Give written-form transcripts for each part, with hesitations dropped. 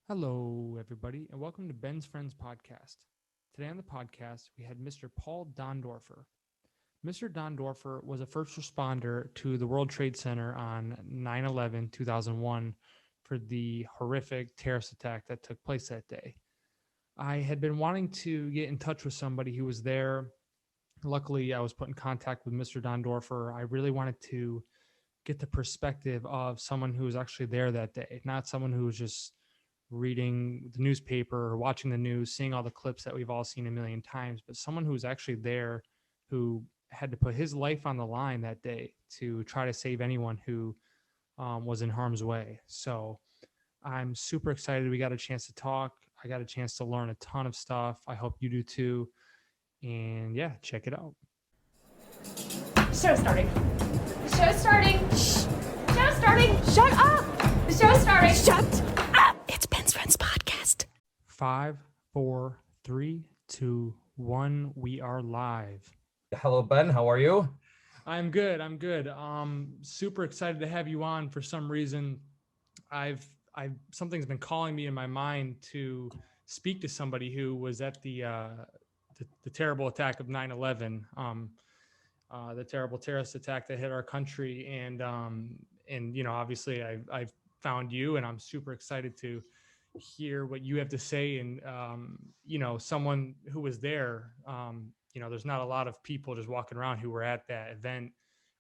Hello, everybody, and welcome to Ben's Friends Podcast. Today on the podcast, we had Mr. Paul Dondorfer. Mr. Dondorfer was a first responder to the World Trade Center on 9/11, 2001 for the horrific terrorist attack that took place that day. I had been wanting to get in touch with somebody who was there. Luckily, I was put in contact with Mr. Dondorfer. I really wanted to get the perspective of someone who was actually there that day, not someone who was just reading the newspaper or watching the news, seeing all the clips that we've all seen a million times, but someone who was actually there, who had to put his life on the line that day to try to save anyone who was in harm's way. So I'm super excited we got a chance to talk. I got a chance to learn a ton of stuff. I hope you do too. And yeah, check it out. Show starting. Show starting. Shh. Show starting. Shut up. The show's starting. Shut up. It's Ben's Friends Podcast. 5, 4, 3, 2, 1. We are live. Hello, Ben. How are you? I'm good. Super excited to have you on. For some reason, something's been calling me in my mind to speak to somebody who was at the terrible attack of 9/11, the terrible terrorist attack that hit our country, and obviously I found you, and I'm super excited to hear what you have to say. And someone who was there. There's not a lot of people just walking around who were at that event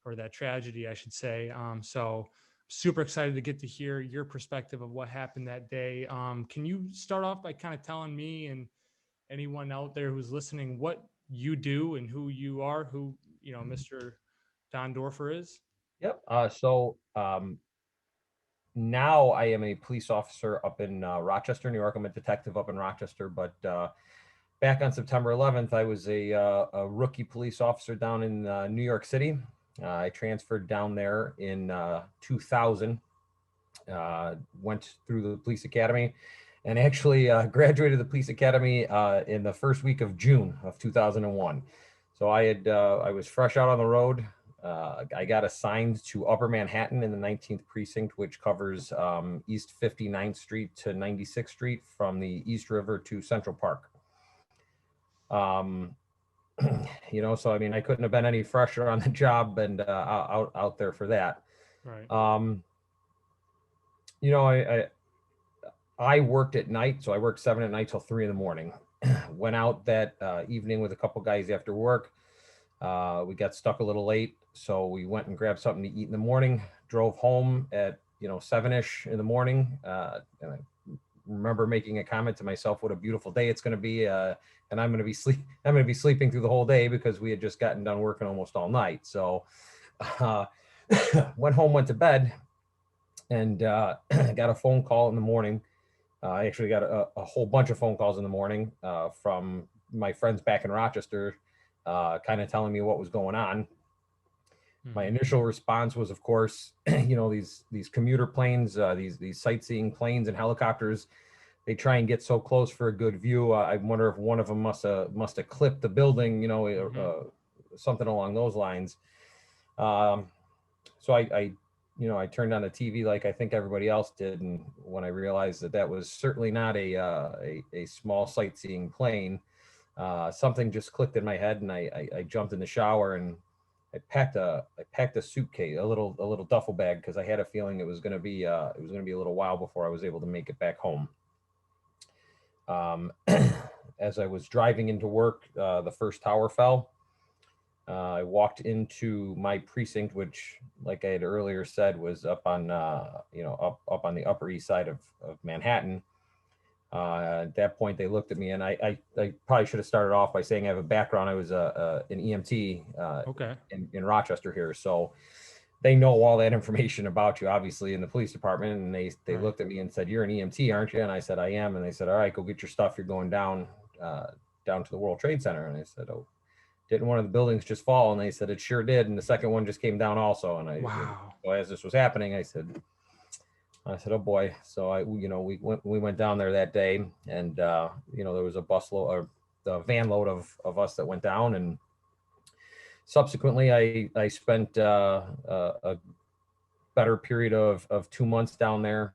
or that tragedy, I should say. So super excited to get to hear your perspective of what happened that day. Can you start off by kind of telling me and anyone out there who's listening what you do and who you are, who, Mr. Dondorfer is? Yep. Now I am a police officer up in Rochester, New York. I'm a detective up in Rochester, but back on September 11th, I was a rookie police officer down in New York City. I transferred down there in 2000, went through the police academy, and actually graduated the police academy in the first week of June of 2001. So I was fresh out on the road. I got assigned to Upper Manhattan in the 19th precinct, which covers East 59th Street to 96th Street from the East River to Central Park. So I couldn't have been any fresher on the job and out there for that. Right. I worked at night, so I worked 7 at night till 3 in the morning. Went out that evening with a couple guys after work. We got stuck a little late, so we went and grabbed something to eat in the morning. Drove home at 7-ish in the morning, and I remember making a comment to myself, "What a beautiful day it's going to be!" And I'm going to be sleeping through the whole day because we had just gotten done working almost all night. So went home, went to bed, and got a phone call in the morning. I actually got a whole bunch of phone calls in the morning from my friends back in Rochester, kind of telling me what was going on. Mm-hmm. My initial response was, of course, these commuter planes, these sightseeing planes and helicopters, they try and get so close for a good view. I wonder if one of them must have clipped the building, something along those lines. So I turned on the TV like I think everybody else did, and when I realized that was certainly not a small sightseeing plane, something just clicked in my head, and I jumped in the shower and I packed a suitcase, a little duffel bag, because I had a feeling it was going to be a little while before I was able to make it back home. As I was driving into work, the first tower fell. I walked into my precinct, which, like I had earlier said, was up on up on the Upper East Side of Manhattan. At that point, they looked at me, and I probably should have started off by saying I have a background. I was an EMT in Rochester here, so they know all that information about you, obviously, in the police department. And they right. Looked at me and said, "You're an EMT, aren't you?" And I said, "I am." And they said, "All right, go get your stuff. You're going down to the World Trade Center." And I said, "Oh, didn't one of the buildings just fall?" And they said, "It sure did. And the second one just came down also." And wow. So as this was happening, I said, "Oh boy." So we went down there that day, and there was a busload or the van load of us that went down. And subsequently, I spent better period of 2 months down there,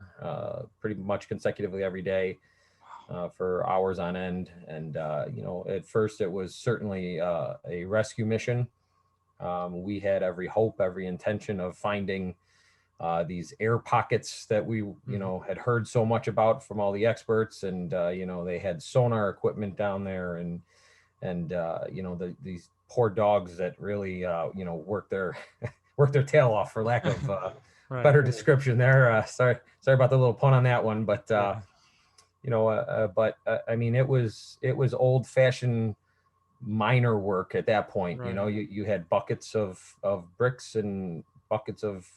pretty much consecutively every day, for hours on end. And, at first it was certainly a rescue mission. We had every hope, every intention of finding these air pockets that we, had heard so much about from all the experts. And, they had sonar equipment down there, and these poor dogs that really, work their work their tail off, for lack of Right. better description there. Sorry about the little pun on that one, but Yeah. I mean, it was old fashioned miner work at that point. Right. You had buckets of bricks and buckets of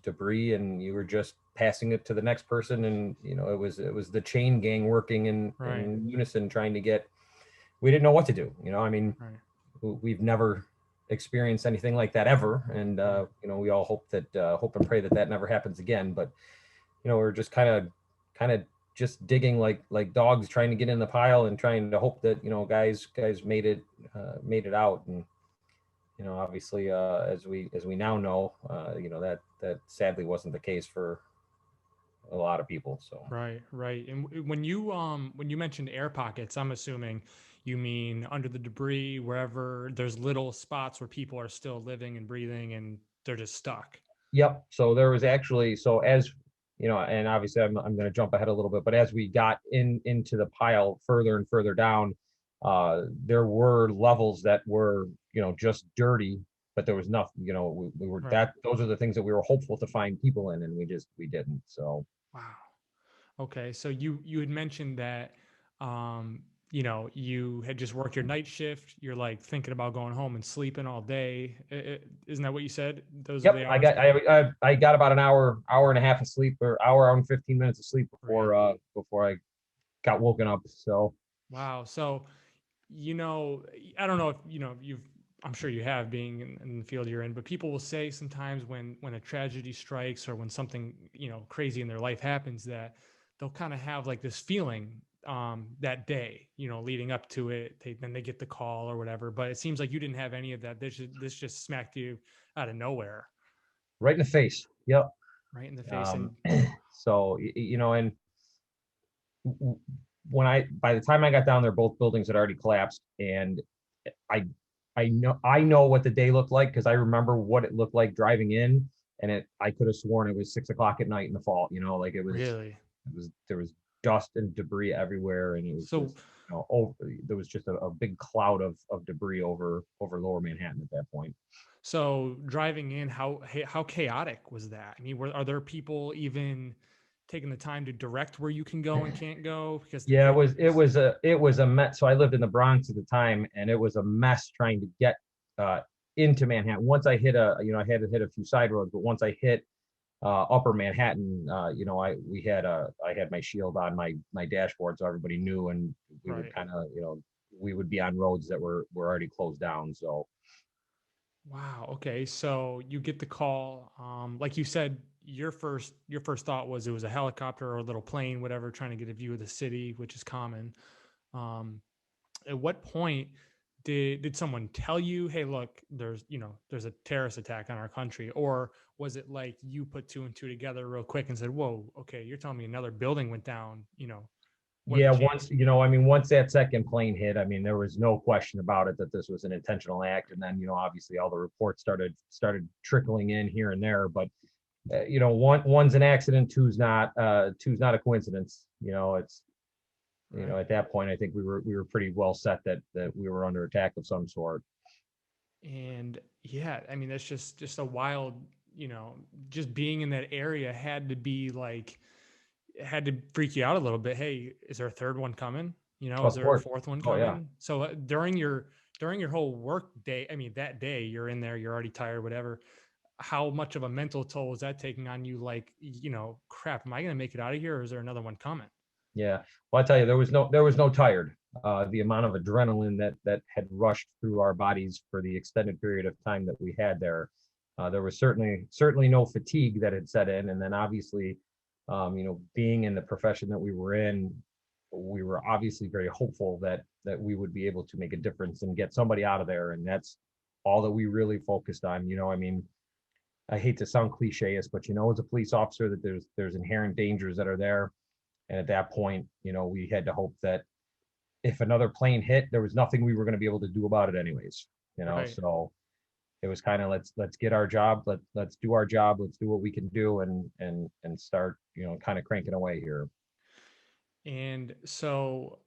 debris, and you were just passing it to the next person. And it was the chain gang working in unison, trying to get. We didn't know what to do. I mean, we've never experienced anything like that ever, and we all hope and pray that never happens again. But we're just kind of just digging like dogs, trying to get in the pile and trying to hope that guys made it out. And obviously, as we now know, that sadly wasn't the case for a lot of people. So Right. And when you mentioned air pockets, I'm assuming you mean under the debris, wherever there's little spots where people are still living and breathing and they're just stuck. Yep. So there was actually, as and obviously I'm going to jump ahead a little bit, but as we got into the pile further and further down, there were levels that were, just dirty, but there was nothing, we were those are the things that we were hopeful to find people in, and we didn't. So. Wow. Okay. So you had mentioned that, you had just worked your night shift. You're like thinking about going home and sleeping all day. Isn't that what you said? Those are the hours? I got about an hour and a half of sleep, or hour and 15 minutes of sleep before I got woken up. So. Wow. So, I don't know if, I'm sure you have, being in the field you're in, but people will say sometimes when a tragedy strikes, or when something, crazy in their life happens, that they'll kind of have like this feeling that day, leading up to it. Then they get the call or whatever. But it seems like you didn't have any of that. This just smacked you out of nowhere. Right in the face. Yep. Right in the face. So, and by the time I got down there, both buildings had already collapsed, and I know what the day looked like, because I remember what it looked like driving in, and I could have sworn it was 6 o'clock at night in the fall. Like it was really. There was dust and debris everywhere, and it was there was just a big cloud of debris over Lower Manhattan at that point. So driving in, how chaotic was that? I mean, are there people even taking the time to direct where you can go and can't go? Because it was a mess. So I lived in the Bronx at the time, and it was a mess trying to get into Manhattan. Once I hit I had to hit a few side roads, but once I hit Upper Manhattan, I had my shield on my dashboard, so everybody knew, and we would kind of, we would be on roads that were already closed down. So. Wow. Okay. So you get the call. Like you said, your first thought was it was a helicopter or a little plane, whatever, trying to get a view of the city, which is common. At what point did someone tell you, hey, look, there's a terrorist attack on our country? Or was it like you put two and two together real quick and said, whoa, okay, you're telling me another building went down, once that second plane hit, I mean, there was no question about it that this was an intentional act. And then, obviously all the reports started trickling in here and there, but one's an accident, two's not a coincidence. It's, at that point, I think we were pretty well set that we were under attack of some sort. And yeah, I mean, that's just a wild, just being in that area had to freak you out a little bit. Hey, is there a third one coming? Is there a fourth one coming? Yeah. So during your whole work day, I mean, that day you're in there, you're already tired, whatever. How much of a mental toll is that taking on you? Like, crap, am I going to make it out of here, or is there another one coming? Yeah. Well, I tell you, there was no tired. The amount of adrenaline that had rushed through our bodies for the extended period of time that we had there. There was certainly no fatigue that had set in. And then obviously, being in the profession that we were in, we were obviously very hopeful that we would be able to make a difference and get somebody out of there. And that's all that we really focused on. I mean, I hate to sound cliche-ish, but as a police officer that there's inherent dangers that are there. And at that point, we had to hope that if another plane hit, there was nothing we were going to be able to do about it anyways. Right. So it was kind of let's get our job, let's do our job, let's do what we can do, and start kind of cranking away here. And so,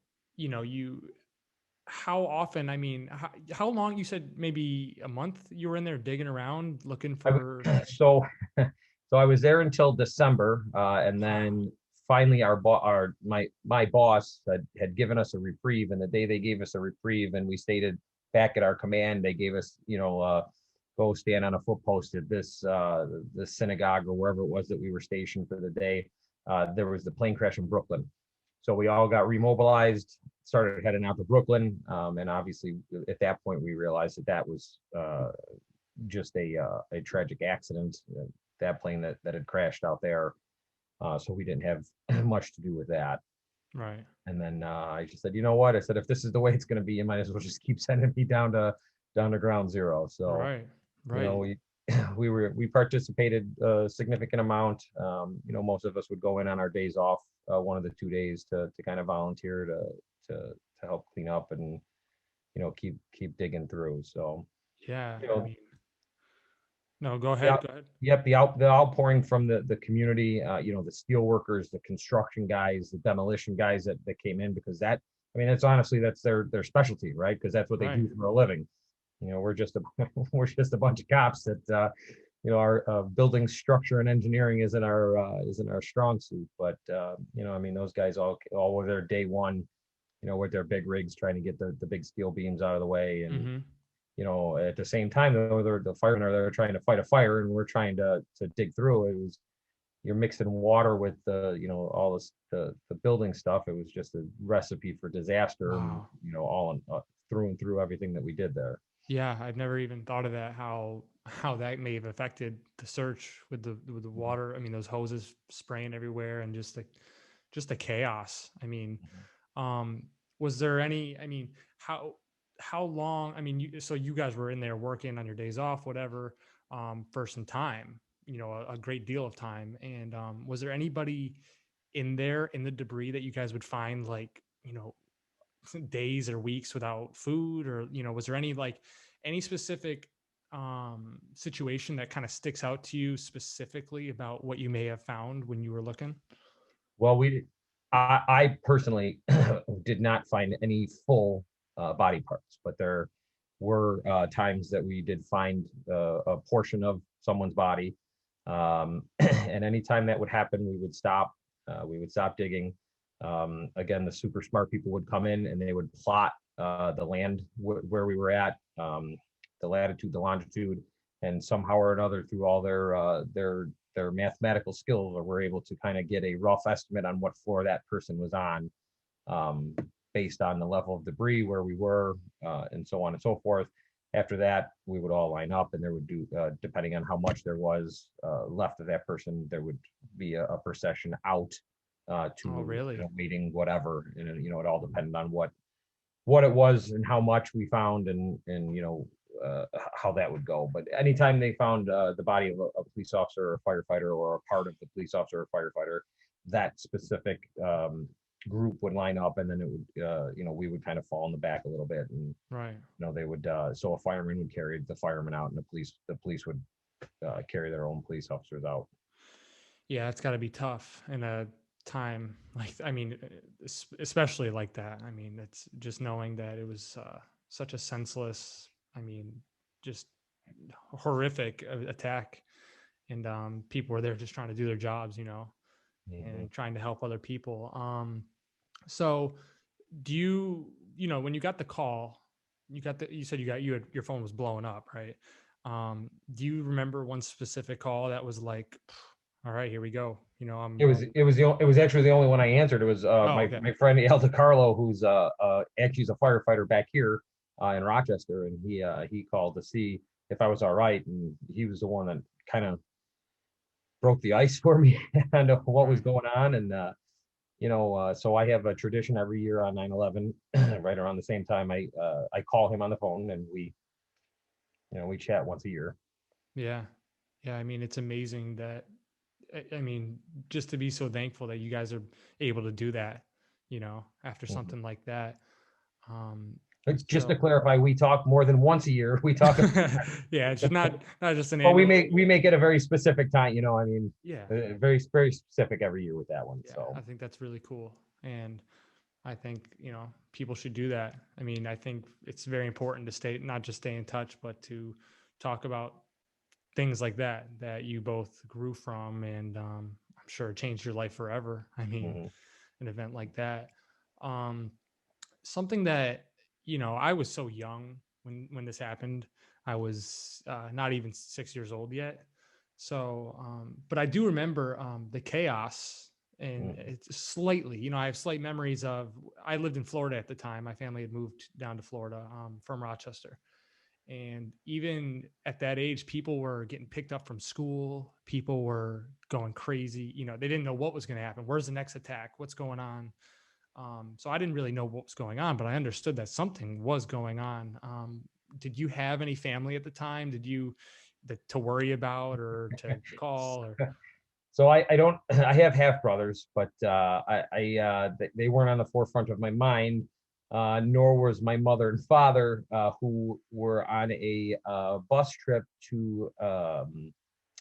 how often, I mean, how long, you said maybe a month you were in there digging around looking for. So so I was there until December, and Wow. then finally my boss had given us a reprieve, and the day they gave us a reprieve and we stayed back at our command, they gave us go stand on a foot post at the synagogue or wherever it was that we were stationed for the day. There was the plane crash in Brooklyn, so we all got remobilized, started heading out to Brooklyn, and obviously at that point we realized that was just a tragic accident, that plane that had crashed out there. So we didn't have much to do with that. Right. And then I just said, you know what? I said, if this is the way it's going to be, you might as well just keep sending me down to ground zero. So, Right. Right. we participated a significant amount. Most of us would go in on our days off, one of the 2 days to kind of volunteer to help clean up and, keep digging through. So, Yeah. you I know, mean, no, go the ahead. out, Go ahead. yep, the outpouring from the community, the steel workers, the construction guys, the demolition guys that came in, because it's honestly, that's their specialty, right? Because that's what they Right. do for a living. We're just a we're just a bunch of cops that our building structure and engineering isn't our strong suit. But those guys all were there day one, with their big rigs trying to get the big steel beams out of the way. And Mm-hmm. at the same time, though, the firemen are there trying to fight a fire, and we're trying to dig through. You're mixing water with all this the building stuff. It was just a recipe for disaster, and Wow. all through and through everything that we did there. Yeah, I've never even thought of that. How that may have affected the search with the water. I mean, those hoses spraying everywhere and just the chaos. I mean, um, was there any? I mean, how long? I mean, so you guys were in there working on your days off, whatever, for some time. A great deal of time. And was there anybody in there in the debris that you guys would find, like, days or weeks without food, or was there any specific situation that kind of sticks out to you specifically about what you may have found when you were looking? Well, I personally did not find any full body parts, but there were times that we did find a portion of someone's body. And anytime that would happen, we would stop. We would stop digging. Again, the super smart people would come in and they would plot the land where we were at, the latitude, the longitude, and somehow or another, through all their mathematical skills, were able to kind of get a rough estimate on what floor that person was on, based on the level of debris where we were, and so on and so forth. After that, we would all line up, and there would do, depending on how much there was left of that person, there would be a procession out to Oh, really? meeting whatever, and it all depended on what it was and how much we found, and how that would go. But anytime they found the body of a police officer or a firefighter, or a part of the police officer or firefighter, that specific group would line up, and then it would we would kind of fall in the back a little bit, and Right. they would so a fireman would carry the fireman out, and the police would carry their own police officers out. Yeah, it's got to be tough in a time like, I mean, especially like that. I mean, it's just knowing that it was such a senseless, I mean, just horrific attack, and people were there just trying to do their jobs, Mhm. and trying to help other people. So do when you got the call, you said your phone was blowing up, right? Do you remember one specific call that was like, all right, here we go. It was actually the only one I answered. It was Oh, my okay. friend Al DiCarlo, who's actually he's a firefighter back here in Rochester, and he called to see if I was all right, and he was the one that kind of broke the ice for me and what was Right. going on. And so I have a tradition every year on 9/11, right around the same time. I call him on the phone, and we chat once a year. Yeah. Yeah, I mean, it's amazing that, I mean, just to be so thankful that you guys are able to do that, after Mhm. something like that. Um, But just to so clarify, we talk more than once a year. We talk, yeah, it's just not just an but we annual. make it a very specific time. I mean, Yeah, very very specific every year with that one. yeah, So I think that's really cool, and I think people should do that. I mean, I think it's very important to not just stay in touch, but to talk about things like that you both grew from, and I'm sure it changed your life forever. I mean, mhm. an event like that. Um, Something that I was so young when this happened. I was not even 6 years old yet. So, but I do remember the chaos, and Mhm. it's slightly. I have slight memories of. I lived in Florida at the time. My family had moved down to Florida from Rochester, and even at that age, people were getting picked up from school. People were going crazy. They didn't know what was going to happen. Where's the next attack? What's going on? So I didn't really know what was going on, but I understood that something was going on. Did you have any family at the time? Did you to worry about or to call or? So I don't I have half brothers, but they weren't on the forefront of my mind, nor was my mother and father, who were on a bus trip to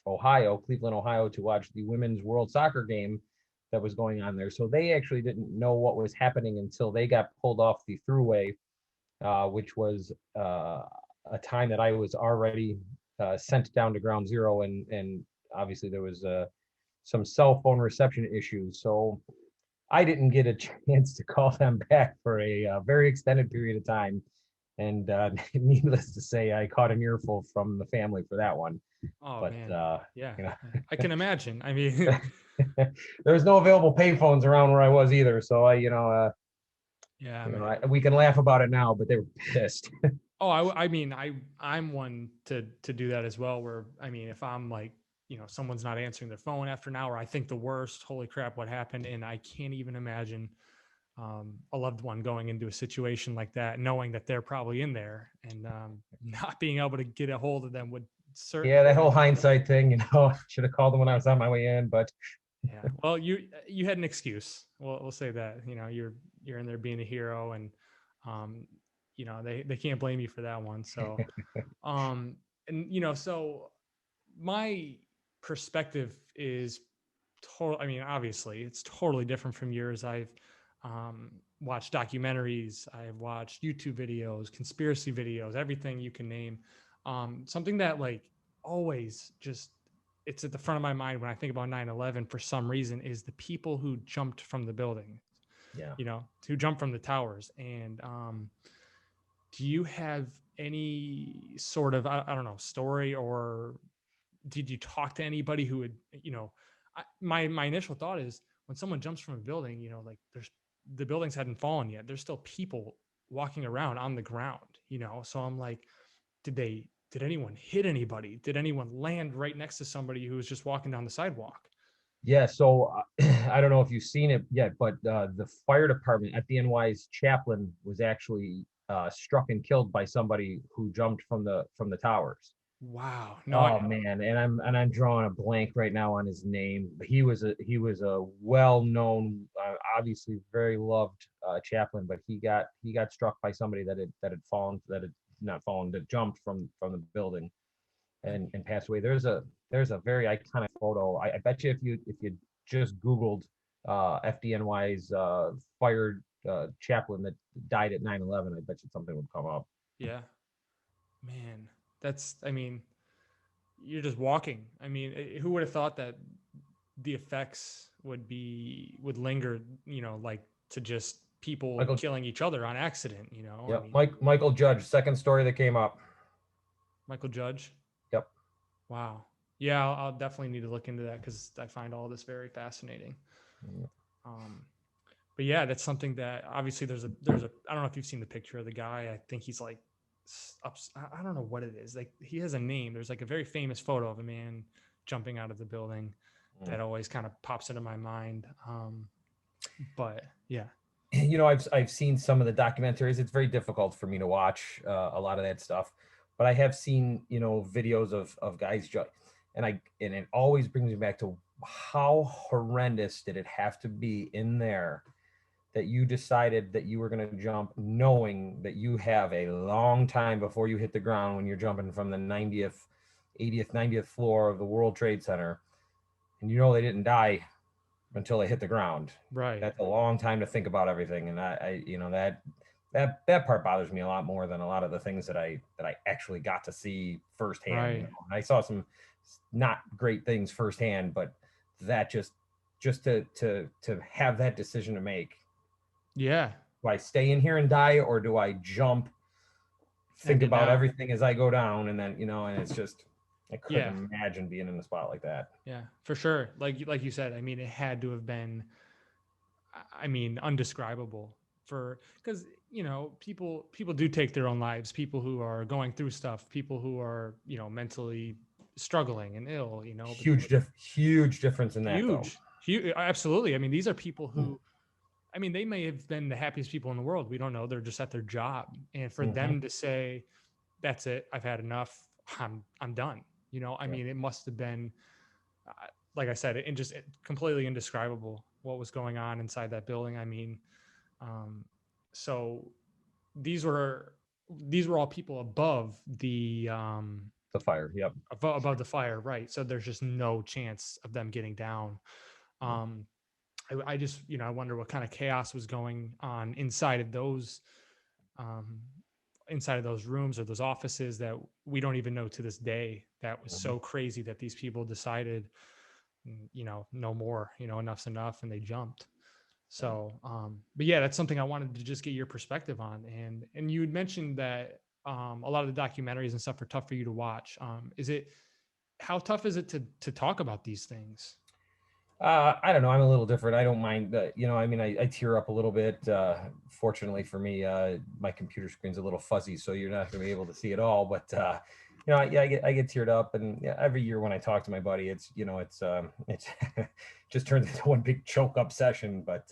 Ohio, Cleveland, Ohio, to watch the Women's World Soccer game that was going on there. So they actually didn't know what was happening until they got pulled off the throughway, which was a time that I was already sent down to ground zero, and obviously there was some cell phone reception issues. So I didn't get a chance to call them back for a very extended period of time. And needless to say, I caught an earful from the family for that one. Oh But man, yeah, you know, I can imagine. I mean, there was no available payphones around where I was either. So yeah, man. we can laugh about it now, but they were pissed. Oh, I mean, I'm one to do that as well. Where I mean, if I'm like, someone's not answering their phone after an hour, I think the worst. Holy crap, what happened? And I can't even imagine a loved one going into a situation like that, knowing that they're probably in there, and not being able to get a hold of them would Yeah, that certainly. whole hindsight thing, should have called them when I was on my way in, but Yeah. Well, you had an excuse. We'll say that. You're in there being a hero, and um, they can't blame you for that one. So, um, and so my perspective is total. I mean, obviously, it's totally different from yours. I've watched documentaries. I've watched YouTube videos, conspiracy videos, everything you can name. Something that like always just it's at the front of my mind when I think about 9/11 for some reason is the people who jumped from the building, yeah. who jumped from the towers. And do you have any sort of I don't know story, or did you talk to anybody who would my initial thought is when someone jumps from a building, like there's the buildings hadn't fallen yet, there's still people walking around on the ground, so I'm like, did anyone hit anybody? Did anyone land right next to somebody who was just walking down the sidewalk? Yeah, so I don't know if you've seen it yet, but the fire department at the NY's chaplain was actually struck and killed by somebody who jumped from the towers. Wow. No, Oh man, and I'm drawing a blank right now on his name. But he was a well-known, obviously very loved chaplain, but he got struck by somebody that had not fallen, that jumped from the building and passed away. There's a very iconic photo. I bet you if you just Googled FDNY's fired chaplain that died at 9/11, I bet you something would come up. yeah, man, I mean, you're just walking. I mean, who would have thought that the effects would linger, like to just people Michael, killing each other on accident, I yep, mean, Michael Judge, second story that came up. Michael Judge. Yep. Wow. Yeah, I'll definitely need to look into that because I find all this very fascinating. Um, but yeah, that's something that obviously there's a I don't know if you've seen the picture of the guy. I think he's like I don't know what it is. Like he has a name. There's like a very famous photo of a man jumping out of the building that always kind of pops into my mind. But yeah. I've seen some of the documentaries. It's very difficult for me to watch a lot of that stuff, but I have seen videos of guys. and it always brings me back to how horrendous did it have to be in there that you decided that you were going to jump knowing that you have a long time before you hit the ground when you're jumping from the 90th, 80th, 90th floor of the World Trade Center, and you know they didn't die until they hit the ground. Right. That's a long time to think about everything, and I you know, that part bothers me a lot more than a lot of the things that I actually got to see firsthand. Right. You know? And I saw some not great things firsthand, but that just to have that decision to make. Yeah. Do I stay in here and die, or do I jump, think get about down. everything as I go down, and then, you know, and it's just, I couldn't imagine being in a spot like that. Yeah, for sure. Like you said, I mean, it had to have been, I mean, undescribable because, you know, people do take their own lives, people who are going through stuff, people who are, you know, mentally struggling and ill, you know. Huge difference in that, though. Huge, absolutely. I mean, these are people who, I mean, they may have been the happiest people in the world. We don't know. They're just at their job. And for them to say, that's it, I've had enough, I'm done. You know, I mean, it must have been, like I said, completely indescribable what was going on inside that building. I mean, so these were all people above the fire. Yep. Above the fire. Right. So there's just no chance of them getting down. I just, you know, I wonder what kind of chaos was going on inside of those rooms or those offices that we don't even know to this day. That was so crazy that these people decided, you know, no more, you know, enough's enough, and they jumped. So, but yeah, that's something I wanted to just get your perspective on. And you had mentioned that a lot of the documentaries and stuff are tough for you to watch. How tough is it to talk about these things? I don't know. I'm a little different. I don't mind. You know, I mean, I tear up a little bit. Fortunately for me, my computer screen's a little fuzzy, so you're not going to be able to see it all. But you know, I get teared up, and every year when I talk to my buddy, it's just turns into one big choke up session. But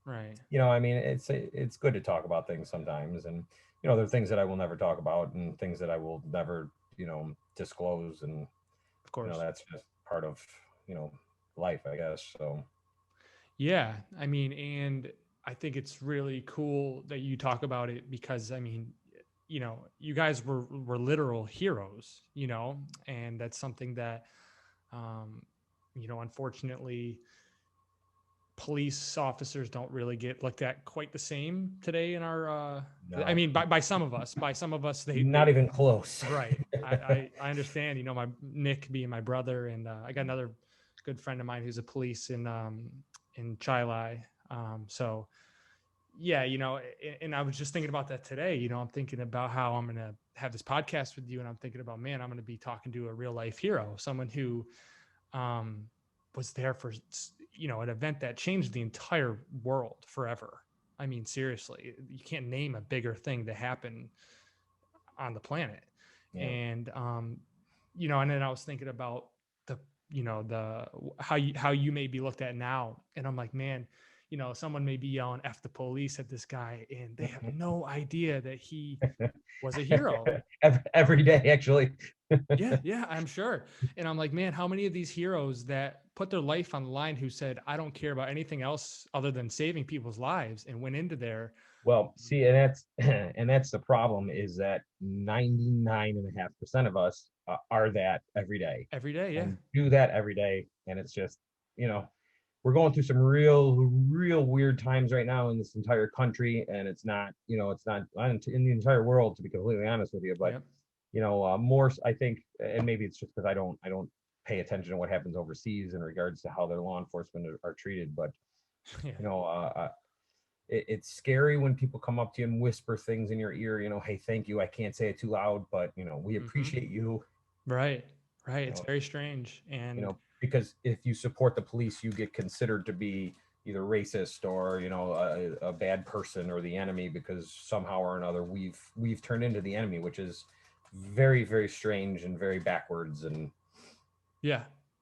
right. You know, I mean, it's good to talk about things sometimes, and you know, there are things that I will never talk about, and things that I will never, you know, disclose, and of course, you know, that's just part of, you know, life, I guess. So yeah, I mean, and I think it's really cool that you talk about it, because I mean, you know, you guys were literal heroes, you know, and that's something that you know, unfortunately, police officers don't really get looked at quite the same today in our no. I mean, by some of us they not even close. Right. I understand, you know, my Nick being my brother, and I got another good friend of mine who's a police in Chilai. So yeah, you know, and I was just thinking about that today. You know, I'm thinking about how I'm going to have this podcast with you, and I'm thinking about, man, I'm going to be talking to a real life hero, someone who was there for, you know, an event that changed the entire world forever. I mean, seriously, you can't name a bigger thing to happen on the planet. Yeah. And you know, and then I was thinking about how you may be looked at now, and I'm like, man, you know, someone may be yelling "F the police" at this guy, and they have no idea that he was a hero. every day, actually. yeah, I'm sure. And I'm like, man, how many of these heroes that put their life on the line, who said, I don't care about anything else other than saving people's lives, and went into there. Well, see, and that's the problem, is that 99.5% of us are that every day. Every day, yeah. And do that every day, and it's just, you know, we're going through some real weird times right now in this entire country, and it's not, you know, it's not in the entire world, to be completely honest with you. But yep. You know, more, I think, and maybe it's just because I don't pay attention to what happens overseas in regards to how their law enforcement are treated. But yeah. You know, it's scary when people come up to you and whisper things in your ear, you know, hey, thank you, I can't say it too loud, but you know, we appreciate you. Right. It's very strange. And you know, because if you support the police, you get considered to be either racist or, you know, a bad person or the enemy, because somehow or another we've turned into the enemy, which is very, very strange and very backwards, and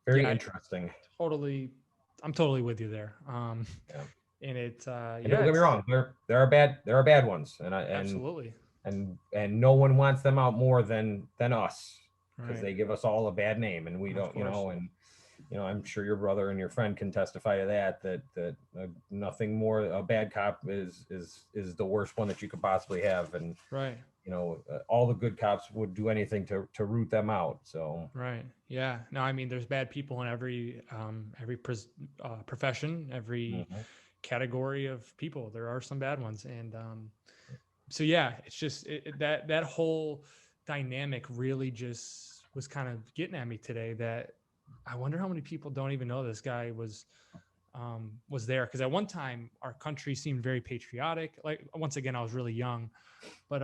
very interesting. I'm totally with you there. And it's don't get me wrong, there are bad ones, and absolutely, and no one wants them out more than us. Right. they give us all a bad name, and we Of don't, course. and I'm sure your brother and your friend can testify to that nothing more, a bad cop is the worst one that you could possibly have. And Right. all the good cops would do anything to root them out. So Right. Yeah. No, I mean, there's bad people in every profession, every mhm. category of people. There are some bad ones, and so yeah, it's just that whole dynamic really just was kind of getting at me today. That I wonder how many people don't even know this guy was there, because at one time our country seemed very patriotic. Like, once again, I was really young, but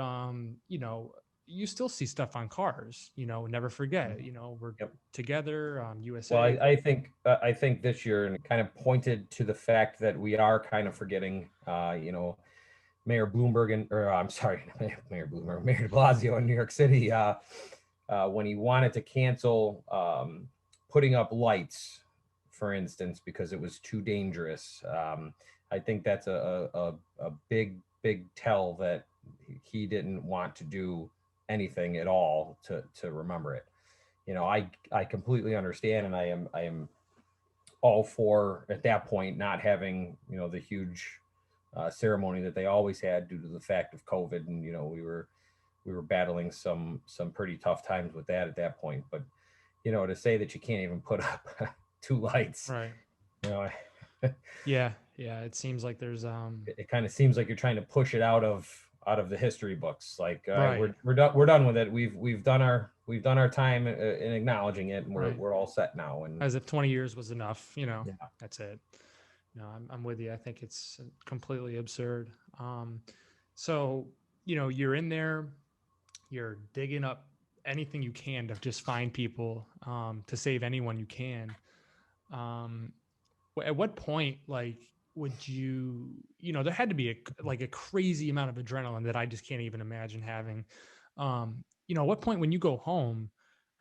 you still see stuff on cars. Never forget. We're Yep. together. Well, USA. I think this year and kind of pointed to the fact that we are kind of forgetting, Mayor Bloomberg or I'm sorry, Mayor Bloomberg, Mayor de Blasio in New York City, when he wanted to cancel putting up lights, for instance, because it was too dangerous. I think that's a big tell that he didn't want to do anything at all to remember it. I completely understand, and I am all for, at that point, not having the huge ceremony that they always had due to the fact of COVID, and we were battling some pretty tough times with that at that point. But to say that you can't even put up two lights, Right. you know, Yeah. Yeah. It seems like there's it kind of seems like you're trying to push it out of the history books. Like, all right, right. we're done with it. We've done our time in acknowledging it, and Right. we're all set now. And As if 20 years was enough. yeah, That's it. No, I'm with you. I think it's completely absurd. So, you're in there, you're digging up anything you can to just find people, to save anyone you can. Um, at what point, like, would there had to be a crazy amount of adrenaline that I just can't even imagine having. At what point when you go home,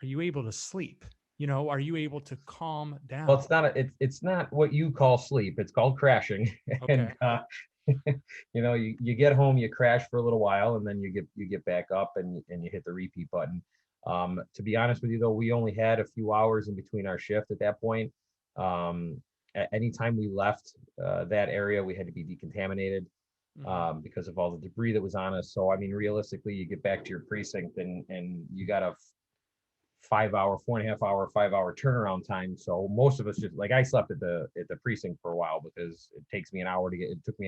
are you able to sleep? Are you able to calm well, down? it's not what you call sleep. It's called crashing. And Okay. you get home, you crash for a little while, and then you get back up, and you hit the repeat button. To be honest with you, though, we only had a few hours in between our shift at that point. At any time we left that area, we had to be decontaminated Mhm. because of all the debris that was on us. So, I mean, realistically, you get back to your precinct, and you got a 5 hour, 4.5 hour, 5 hour turnaround time. So most of us just, like, I slept at the precinct for a while because it took me an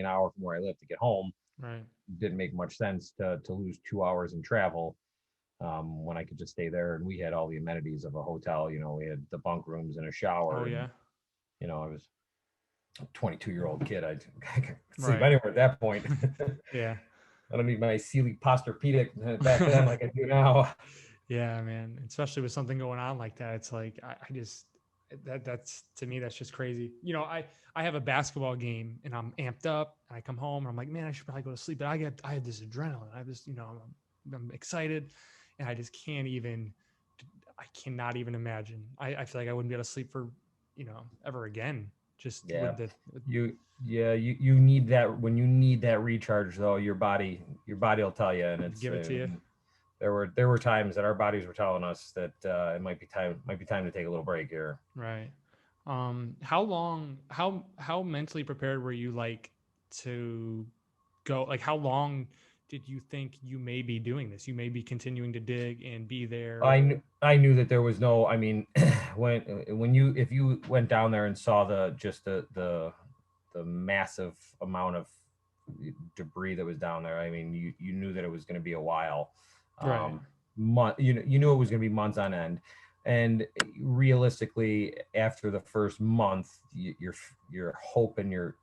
hour from where I live to get home. Right. Didn't make much sense to lose 2 hours in travel when I could just stay there. And we had all the amenities of a hotel. We had the bunk rooms and a shower, Oh and yeah. I was a 22-year-old kid. I could sleep Right. anywhere at that point. Yeah. I don't need my Sealy Posturepedic back then like I do now. Yeah, man. Especially with something going on like that. It's like I just that's to me that's just crazy. I have a basketball game and I'm amped up and I come home and I'm like, man, I should probably go to sleep. But I have this adrenaline. I have this, I'm excited and I cannot even imagine. I feel like I wouldn't be able to sleep for, ever again. Just Yeah. with the You need that. When you need that recharge, though, your body will tell you. And it's give it to you. there were times that our bodies were telling us that it might be time to take a little break here. Right. How mentally prepared were you, like, to go? Like, how long did you think you may be doing this? You may be continuing to dig and be there. I knew that there was no. I mean, if you went down there and saw the massive amount of debris that was down there, I mean, you knew that it was going to be a while. Right. You knew it was going to be months on end. And realistically, after the first month, your hope and your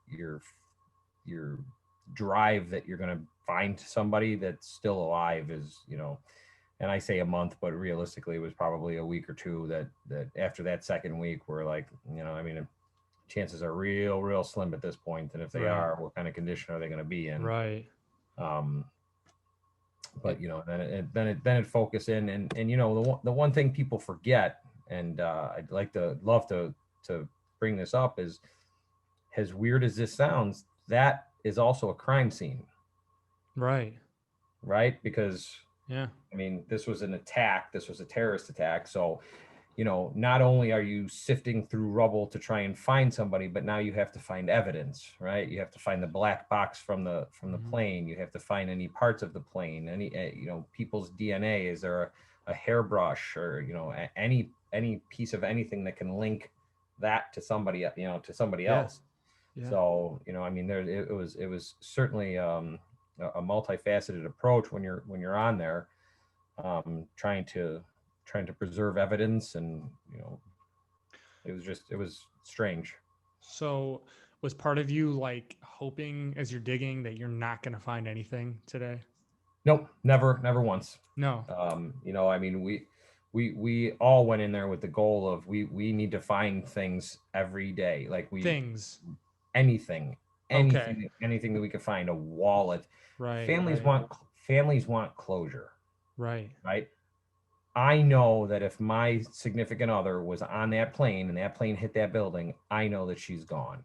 drive that you're going to find somebody that's still alive is, and I say a month, but realistically it was probably a week or two, that after that second week, we're like, I mean, chances are real slim at this point. And if they Right. are, what kind of condition are they going to be in? Right. Um, but It- then it focus in, and the one thing people forget, and I'd love to bring this up, is, as weird as this sounds, that is also a crime scene, right. right? Because Yeah. I mean, this was an attack. This was a terrorist attack. So, not only are you sifting through rubble to try and find somebody, but now you have to find evidence, right? You have to find the black box from the Mhm. plane. You have to find any parts of the plane, any people's DNA. Is there a hairbrush or any piece of anything that can link that to somebody, to somebody Yeah. else? Yeah. So, I mean, it was certainly a multifaceted approach when you're on there, trying to preserve evidence, and it was strange. So was part of you like hoping as you're digging that you're not going to find anything today? Nope, never once. No. I mean, we all went in there with the goal of we need to find things every day, like Things. anything, Okay. anything that we could find, a wallet. Right. Families Right. want families want closure, Right. right? I know that if my significant other was on that plane and that plane hit that building, I know that she's gone.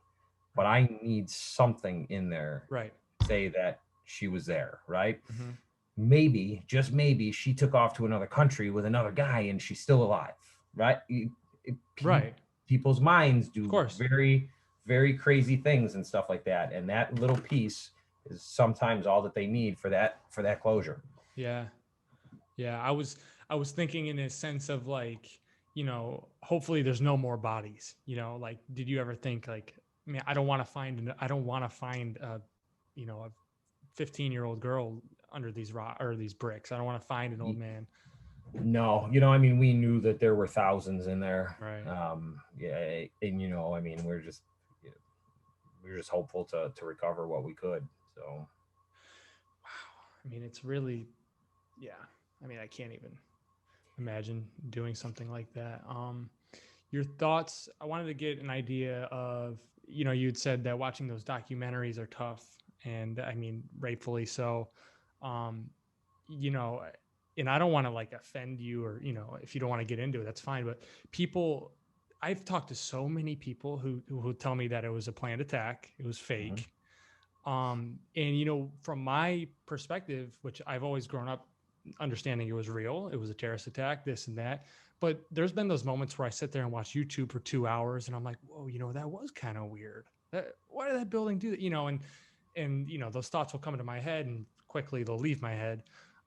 But I need something in there Right. to say that she was there, right? Hmm. Maybe, just maybe, she took off to another country with another guy and she's still alive, right? Right. People's minds Of do course. very, very crazy things and stuff like that. And that little piece is sometimes all that they need for that closure. Yeah. Yeah. I was thinking in a sense of like, hopefully there's no more bodies, like, did you ever think like, I mean, I don't want to find a 15-year-old girl under these rock or these bricks. I don't want to find an old man. No, I mean, we knew that there were thousands in there. Right. Yeah, and I mean, we were just hopeful to recover what we could. So, Wow. I mean, it's really, yeah. I mean, I can't even imagine doing something like that. Your thoughts, I wanted to get an idea of, you'd said that watching those documentaries are tough, and I mean, rightfully so. Um, you know, and I don't want to like offend you, or, if you don't want to get into it, that's fine. But people, I've talked to so many people who tell me that it was a planned attack, it was mhm. fake. And from my perspective, which I've always grown up understanding it was real, it was a terrorist attack, this and that. But there's been those moments where I sit there and watch YouTube for 2 hours and I'm like, whoa, that was kind of weird. Why did that building do that? And those thoughts will come into my head and quickly they'll leave my head.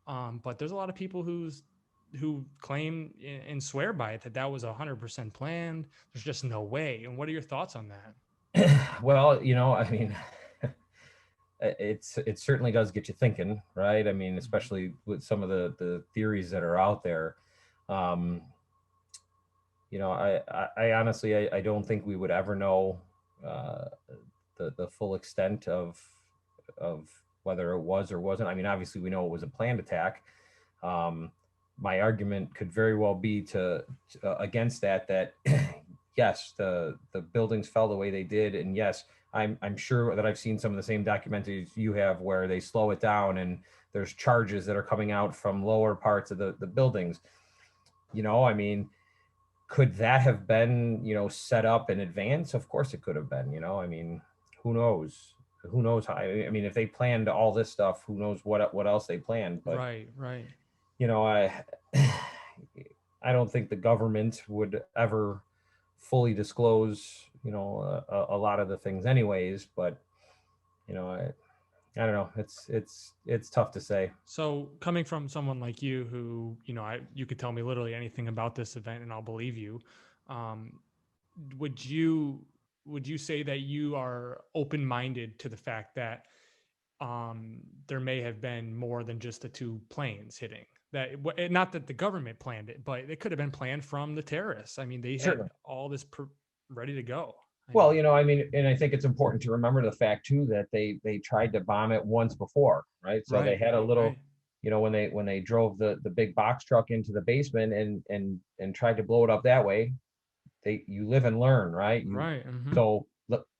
But there's a lot of people who claim and swear by it that was 100% planned. There's just no way. And what are your thoughts on that? Well, I mean, it certainly does get you thinking, right? I mean, Mhm. especially with some of the theories that are out there. Um, I honestly, I don't think we would ever know uh, the full extent of whether it was or wasn't. I mean, obviously, we know it was a planned attack. Um, my argument could very well be against that yes, the buildings fell the way they did, and yes, I'm sure that I've seen some of the same documentaries you have where they slow it down and there's charges that are coming out from lower parts of the buildings. I mean, could that have been set up in advance? Of course it could have been. I mean, who knows how. I mean, if they planned all this stuff, who knows what else they planned. But Right, right. I I don't think the government would ever fully disclose a lot of the things anyways. But I don't know, it's tough to say. So coming from someone like you who, you could tell me literally anything about this event and I'll believe you. Um, would you would you say that you are open-minded to the fact that there may have been more than just the two planes hitting? Not that the government planned it, but it could have been planned from the terrorists. I mean, they had Certainly. all this ready to go. I Well, mean, I mean, and I think it's important to remember the fact too that they tried to bomb it once before, right? So they right, had a little, right, when they drove the big box truck into the basement and tried to blow it up that way. You live and learn, right? right. Hmm. So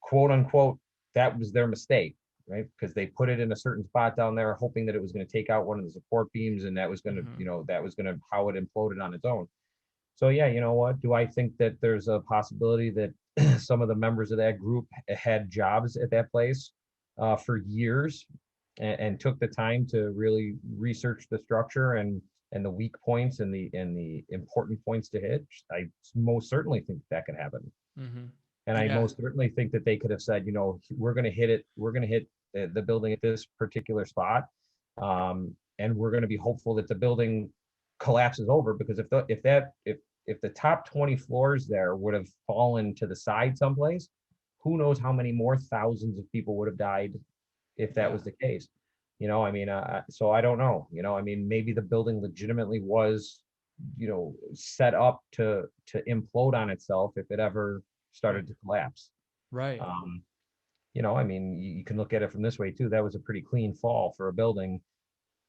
quote unquote, that was their mistake, right? Because they put it in a certain spot down there, hoping that it was going to take out one of the support beams, and that was going to, Hmm. that was going to how it imploded on its own. So yeah, you know what? Do I think that there's a possibility that some of the members of that group had jobs at that place for years, and took the time to really research the structure and the weak points and the important points to hit, I most certainly think that could happen. Mm-hmm. And I Yeah. most certainly think that they could have said, we're going to hit it. We're going to hit the building at this particular spot. And we're going to be hopeful that the building collapses over, because if the top 20 floors there would have fallen to the side someplace, who knows how many more thousands of people would have died if that was the case. So I don't know. Maybe the building legitimately was, set up to implode on itself if it ever started to collapse. Right. You can look at it from this way too. That was a pretty clean fall for a building,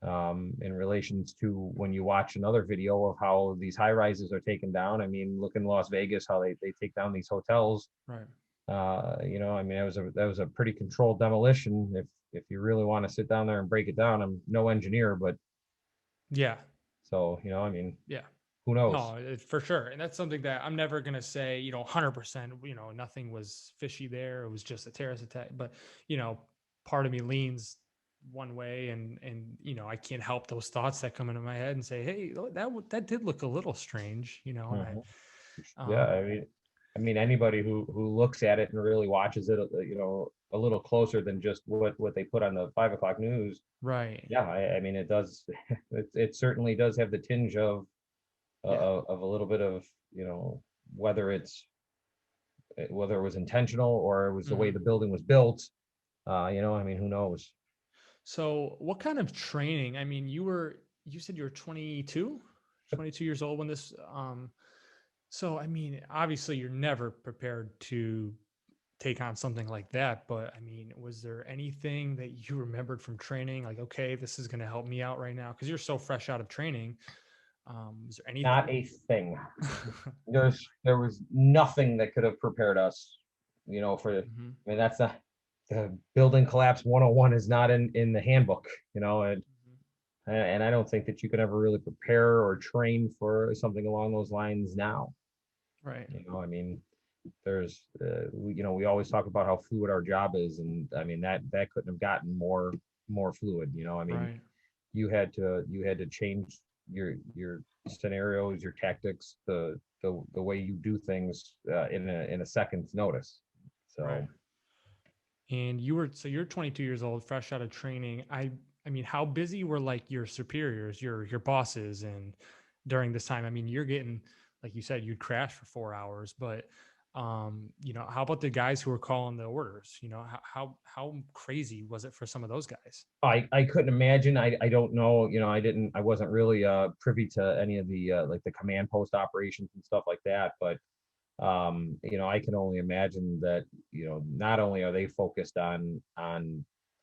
in relations to when you watch another video of how these high rises are taken down. Look in Las Vegas, how they take down these hotels. Right. That was a pretty controlled demolition. If you really want to sit down there and break it down, I'm no engineer, but yeah. So, Yeah. who knows? No, for sure. And that's something that I'm never going to say, 100%, nothing was fishy there. It was just a terrorist attack. But, part of me leans one way and, I can't help those thoughts that come into my head and say, hey, that did look a little strange, and Mhm. I, Yeah, anybody who looks at it and really watches it, a little closer than just what they put on the 5 o'clock news. right. Yeah, it does. It certainly does have the tinge of a little bit of, whether it was intentional or it was the way Mhm. the building was built. Who knows? So what kind of training? You said you were 22 years old when this, so, obviously you're never prepared to take on something like that, but was there anything that you remembered from training? Like, okay, this is going to help me out right now. Cause you're so fresh out of training. Was there Not anything? a thing. There was nothing that could have prepared us, for, Mhm. that's the building collapse 101 is not in the handbook, and I don't think that you can ever really prepare or train for something along those lines now. Right. There's, we always talk about how fluid our job is, and that couldn't have gotten more fluid. Right. You had to change your scenarios, your tactics, the way you do things, in a second's notice. So. Right. And you're 22 years old, fresh out of training. How busy were like your superiors, your bosses, and during this time? You're getting, like you said, you'd crash for 4 hours, but how about the guys who were calling the orders? How crazy was it for some of those guys? I couldn't imagine. I don't know. I wasn't really privy to any of the like the command post operations and stuff like that. But I can only imagine that, not only are they focused on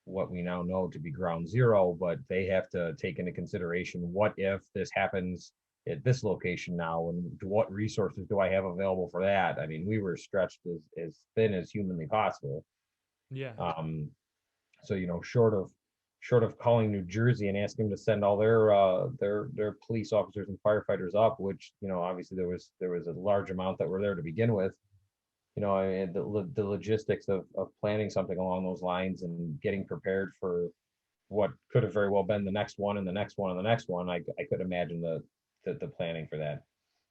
what we now know to be ground zero, but they have to take into consideration, what if this happens at this location now, and what resources do I have available for that? We were stretched as thin as humanly possible. Yeah. So, short of calling New Jersey and asking them to send all their police officers and firefighters up, which, obviously there was a large amount that were there to begin with. And the logistics of planning something along those lines and getting prepared for what could have very well been the next one and the next one and the next one. I could imagine the planning for that.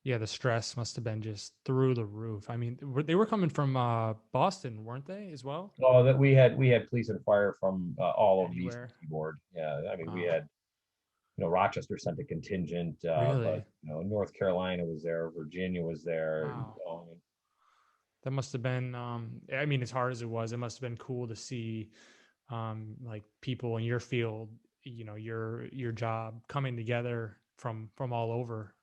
Yeah, the stress must have been just through the roof. They were coming from Boston, weren't they, as well? Oh, that we had police and fire from all of the Eastern Anywhere. Seaboard. Yeah, we Wow. had, Rochester sent a contingent, but Really? North Carolina was there, Virginia was there. Wow. That must have been, as hard as it must have been cool to see, like people in your field, your job coming together from all over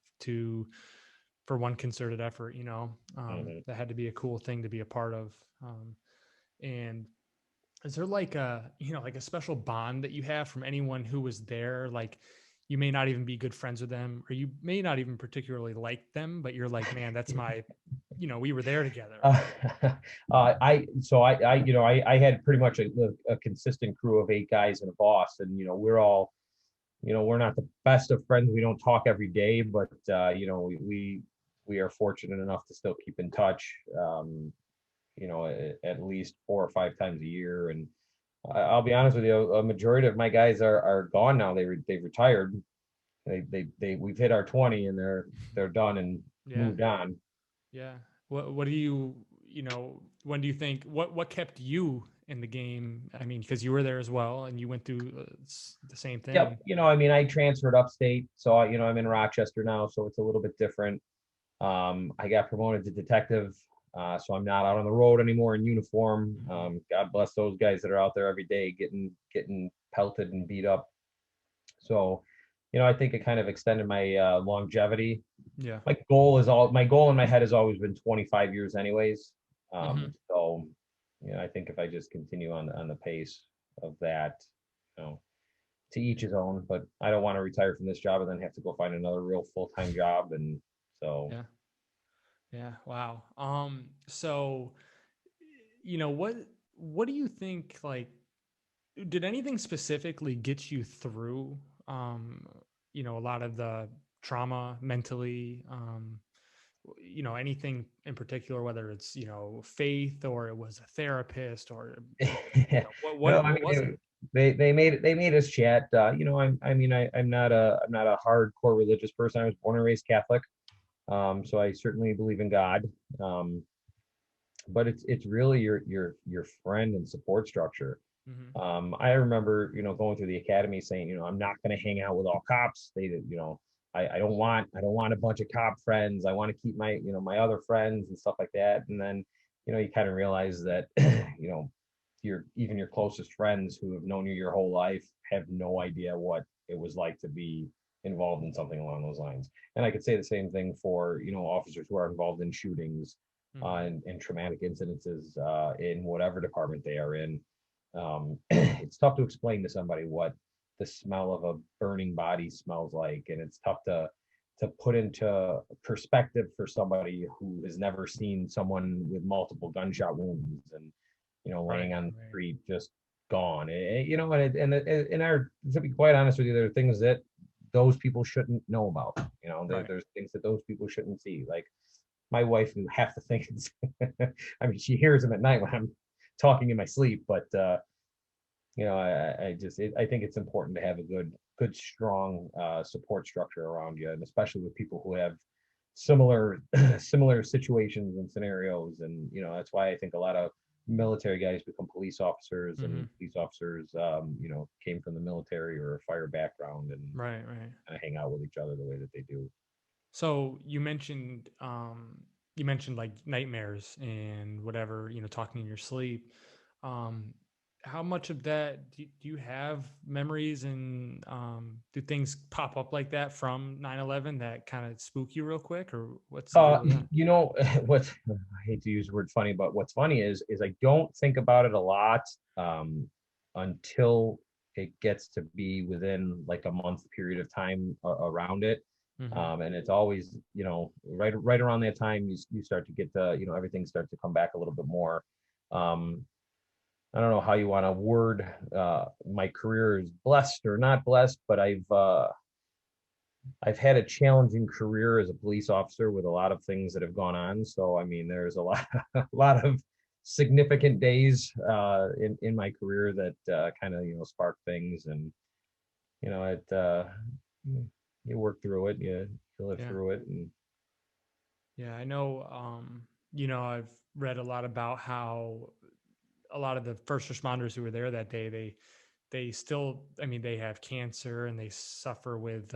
for one concerted effort. Mhm. That had to be a cool thing to be a part of. And is there like like a special bond that you have from anyone who was there? Like, you may not even be good friends with them, or you may not even particularly like them, but you're like, man, that's my, we were there together. Uh, I had pretty much a consistent crew of 8 guys and a boss, and we're all, we're not the best of friends. We don't talk every day, but we are fortunate enough to still keep in touch. At least 4 or 5 times a year, and I'll be honest with you, a majority of my guys are gone now. They've retired. We've hit our 20 and they're done and Yeah. moved on. Yeah. What do when do you think, what kept you in the game? I mean, because you were there as well and you went through the same Yep. thing. I mean, I transferred upstate, so I'm in Rochester now, so it's a little bit different. I got promoted to detective, so I'm not out on the road anymore in uniform. God bless those guys that are out there every day getting pelted and beat up. So, I think it kind of extended my longevity. Yeah. My goal in my head has always been 25 years anyways. Hmm. So, I think if I just continue on the pace of that, you know, to each his own, but I don't want to retire from this job and then have to go find another real full-time job. And so, Yeah. Yeah. Wow. So, what do you think, like, did anything specifically get you through, um, a lot of the trauma mentally, anything in particular, whether it's, faith or it was a therapist or, no, I what was mean, it? they made us chat. I'm not a hardcore religious person. I was born and raised Catholic. So I certainly believe in God. Um, but it's really your friend and support structure. Hmm. I remember, going through the academy saying, I'm not going to hang out with all cops. I don't want a bunch of cop friends. I want to keep my other friends and stuff like that. And then, you kind of realize that, your closest friends who have known you your whole life have no idea what it was like to be involved in something along those lines. And I could say the same thing for, officers who are involved in shootings, Hmm. and traumatic incidences, in whatever department they are in. It's tough to explain to somebody what the smell of a burning body smells like, and it's tough to put into perspective for somebody who has never seen someone with multiple gunshot wounds and Right. laying on the Right. street just gone. To be quite honest with you, there are things that those people shouldn't know about. Right. There's things that those people shouldn't see. Like my wife knew half the things. I mean, she hears them at night when I'm talking in my sleep, but I think it's important to have a good, strong support structure around you, and especially with people who have similar similar situations and scenarios. And that's why I think a lot of military guys become police officers, and Hmm. police officers, came from the military or a fire background, and Right. Right. kind of hang out with each other the way that they do. So you mentioned like nightmares and whatever, talking in your sleep. Um, how much of that do you have memories, and do things pop up like that from 9/11 that kind of spook you real quick, or what's the deal with that? What I hate to use the word funny, but what's funny is I don't think about it a lot, until it gets to be within like a month period of time around it. Hmm. And it's always, right around that time you start to get everything starts to come back a little bit more. Um, I don't know how you want to word my career is blessed or not blessed, but I've had a challenging career as a police officer with a lot of things that have gone on. So I mean, there's a lot, a lot of significant days in my career that kind of spark things, and it you work through it, you live Yeah. through it, and Yeah. I know, I've read a lot about how a lot of the first responders who were there that day, they still, I mean, they have cancer and they suffer with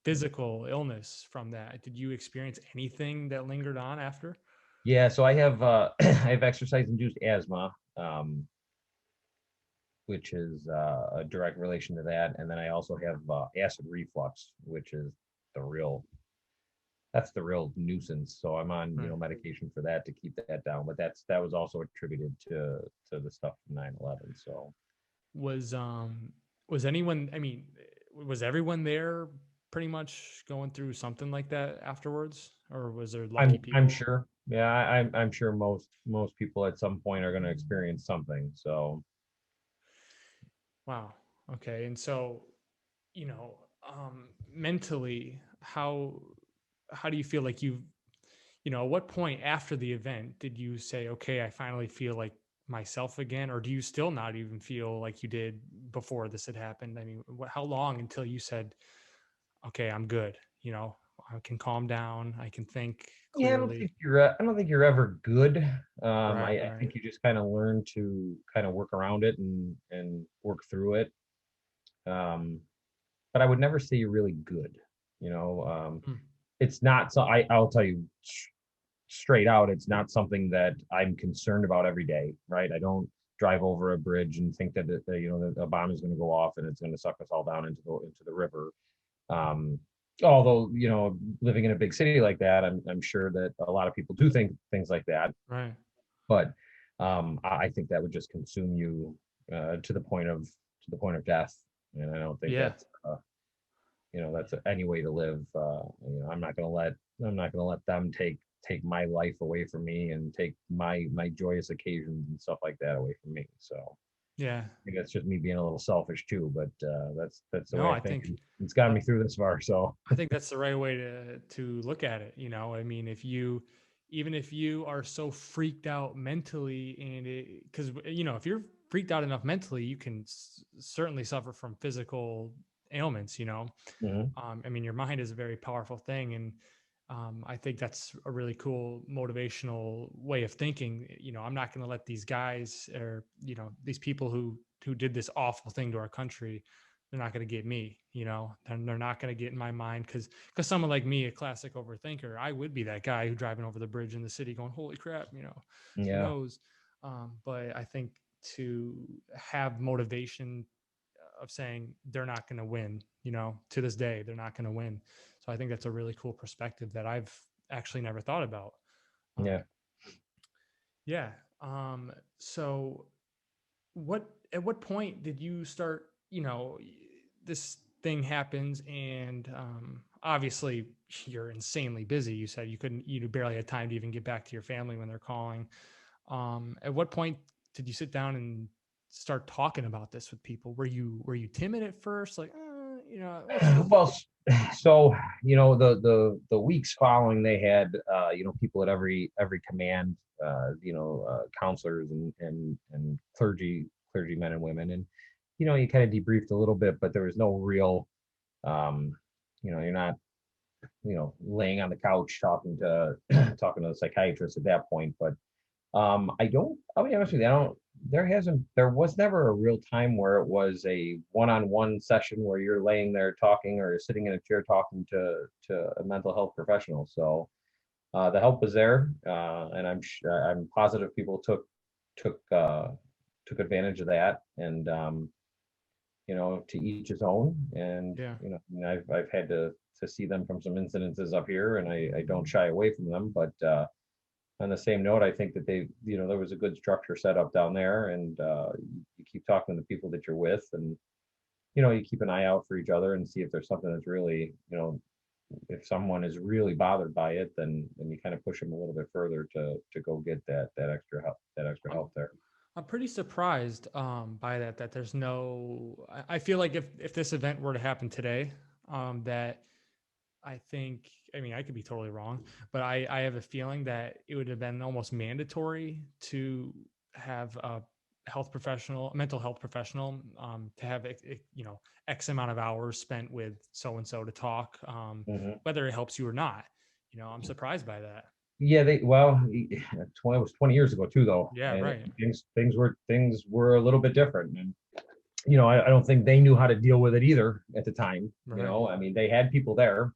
physical illness from that. Did you experience anything that lingered on after? yeah. So I have I have exercise induced asthma, which is a direct relation to that, and then I also have acid reflux, which is the real that's the real nuisance. So I'm on, Right. medication for that to keep that down. But that was also attributed to the stuff from 9/11. So Was was anyone, I mean, was everyone there pretty much going through something like that afterwards, or was there lucky I'm people? sure, yeah, I'm sure most people at some point are going to experience something. So Wow. Okay. And so, mentally, how do you feel like at what point after the event did you say, okay, I finally feel like myself again, or do you still not even feel like you did before this had happened? I mean, how long until you said, okay, I'm good, I can calm down, I can think Yeah, clearly? I don't think you're ever good. Right, I right, think you just kind of learn to kind of work around it and work through it. Um, but I would never say you're really good. You know, mm, it's not so. I'll tell you straight out, it's not something that I'm concerned about every day. Right? I don't drive over a bridge and think that that a bomb is going to go off and it's going to suck us all down into the river. Um, Although, living in a big city like that, I'm sure that a lot of people do think things like that. right. But I think that would just consume you to the point of death, and I don't think Yeah, that's any way to live. I'm not gonna let them take my life away from me and take my joyous occasions and stuff like that away from me. So yeah. I think that's just me being a little selfish too, but that's the No, way I I think. think And it's gotten me through this far. So I think that's the right way to look at it. I mean, even if you are so freaked out mentally, and because if you're freaked out enough mentally, you can certainly suffer from physical ailments. mhm. I mean, your mind is a very powerful thing, and I think that's a really cool motivational way of thinking. I'm not going to let these guys, or these people who did this awful thing to our country, they're not going to get me. They're not going to get in my mind, because someone like me, a classic overthinker, I would be that guy who driving over the bridge in the city going, "Holy crap!" Who Yeah, knows? But I think to have motivation of saying they're not going to win, to this day, they're not going to win. So I think that's a really cool perspective that I've actually never thought about. Um, yeah. yeah. So at what point did you start, this thing happens, and obviously you're insanely busy. You said you barely had time to even get back to your family when they're calling. At what point did you sit down and start talking about this with people? Were you timid at first? Like, what's this? Well, so the weeks following, they had people at every command, counselors and clergymen and women, and you kind of debriefed a little bit, but there was no real, um, you're not laying on the couch talking to talking to the psychiatrist at that point. But I'll be honest with you, there was never a real time where it was a one-on-one session where you're laying there talking or sitting in a chair talking to a mental health professional. So the help was there, and I'm positive people took took advantage of that, and to each his own. And Yeah. I mean, I've had to see them from some incidences up here, and I don't shy away from them. But on the same note, I think that there was a good structure set up down there, and you keep talking to the people that you're with, and you keep an eye out for each other and see if there's something that's really, if someone is really bothered by it, then you kind of push them a little bit further to go get that extra help there. I'm pretty surprised by that there's no. I feel like if this event were to happen today, that I think, I mean, I could be totally wrong, but I have a feeling that it would have been almost mandatory to have a mental health professional, to have, X amount of hours spent with so and so to talk, Mhm. whether it helps you or not. I'm surprised by that. Yeah, it was 20 years ago too, though, Yeah, and right, things were a little bit different. And I don't think they knew how to deal with it either at the time. right. I mean, they had people there.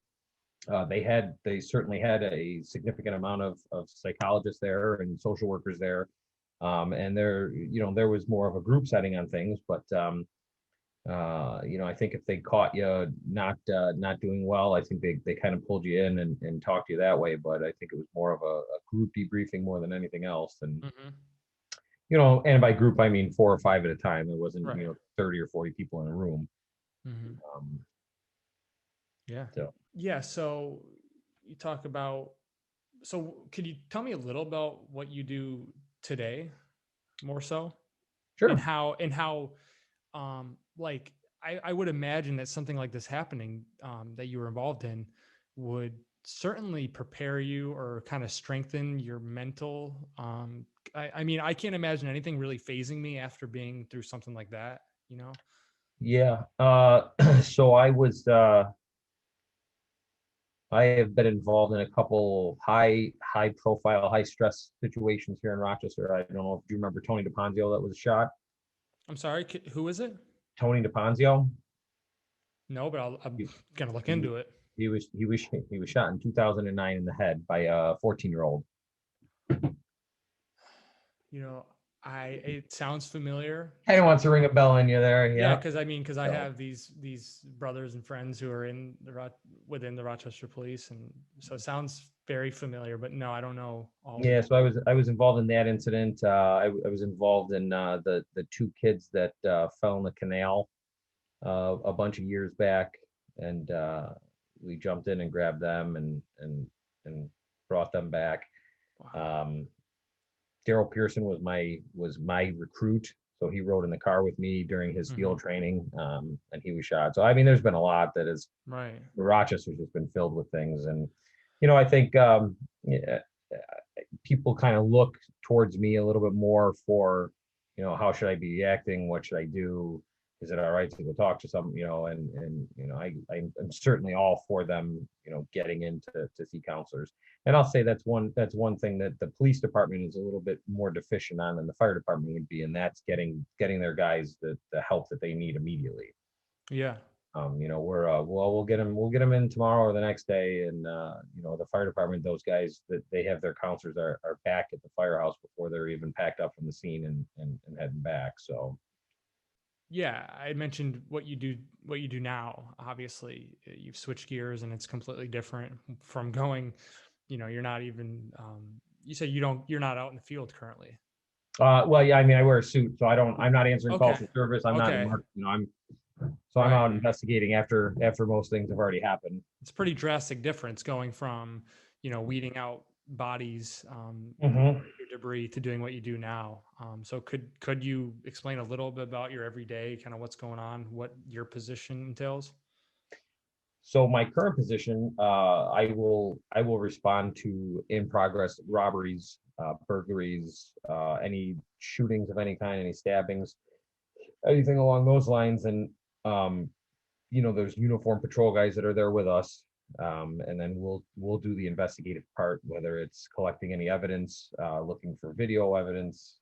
They certainly had a significant amount of psychologists there and social workers there, and there was more of a group setting on things. But I think if they caught you not doing well, I think they kind of pulled you in and talked to you that way. But I think it was more of a group debriefing more than anything else. And Hmm. and by group I mean 4 or 5 at a time. It wasn't Right. 30 or 40 people in a room. Hmm. Um, Yeah. so Yeah. So you talk about, so could you tell me a little about what you do today, more so? and sure. how and how like I would imagine that something like this happening, that you were involved in, would certainly prepare you or kind of strengthen your mental. I mean, I can't imagine anything really phasing me after being through something like that, you know? Yeah. So I have been involved in a couple high profile, high stress situations here in Rochester. I don't know if you remember Tony DePonzio that was shot. I'm sorry, who is it? Tony DePonzio. No, but I'm He, gonna look he, into it. he was shot in 2009 in the head by a 14-year-old. You know, it sounds familiar. Kind of wants to ring a bell in you there. Yeah, Yeah. because I So, have these brothers and friends who are in within the Rochester Police, and so it sounds very familiar. But no, I don't know all. yeah, so I was involved in that incident. I was involved in the two kids that fell in the canal a bunch of years back, and we jumped in and grabbed them and brought them back. Wow. Daryl Pearson was my recruit, so he rode in the car with me during his field training, and he was shot. So I mean, there's been a lot that is Right. Rochester's just been filled with things, and I think yeah, people kind of look towards me a little bit more for, how should I be acting? What should I do? Is it all right to go talk to some, and I'm certainly all for them, getting in to see counselors. And I'll say that's one thing that the police department is a little bit more deficient on than the fire department would be, and that's getting their guys the help that they need immediately. Yeah. We'll get them in tomorrow or the next day, and the fire department, those guys that they have their counselors are back at the firehouse before they're even packed up from the scene and heading back. So Yeah, I mentioned what you do now. Obviously, you've switched gears and it's completely different from going, you're not even you said you're not out in the field currently. well, yeah, I mean, I wear a suit, so I'm not answering calls Okay. for service. I'm not in Okay. market, I'm Right. out investigating after most things have already happened. It's a pretty drastic difference going from, weeding out bodies, Mhm. your debris to doing what you do now. So could you explain a little bit about your everyday, kind of what's going on, what your position entails? So my current position, I will respond to in progress robberies, burglaries, any shootings of any kind, any stabbings, anything along those lines. And um, there's uniformed patrol guys that are there with us, and then we'll do the investigative part, whether it's collecting any evidence, looking for video evidence,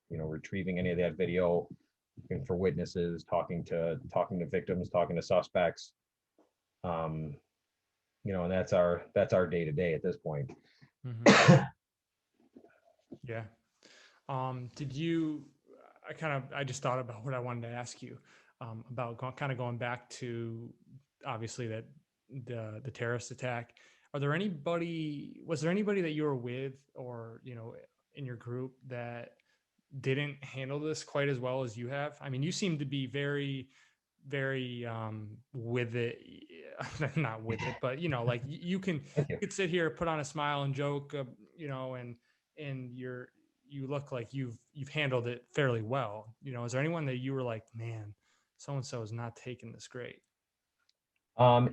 retrieving any of that video, looking for witnesses, talking to victims, talking to suspects. And that's our day to day at this point. Mhm. Yeah. Did you, I just thought about what I wanted to ask you, about kind of going back to obviously that the terrorist attack. Was there anybody that you were with or, in your group that didn't handle this quite as well as you have? I mean, you seem to be very, very with it, not with it, but like you Thank you. could sit here, put on a smile and joke, and you look like you've handled it fairly well. Is there anyone that you were like, man, so and so is not taking this great?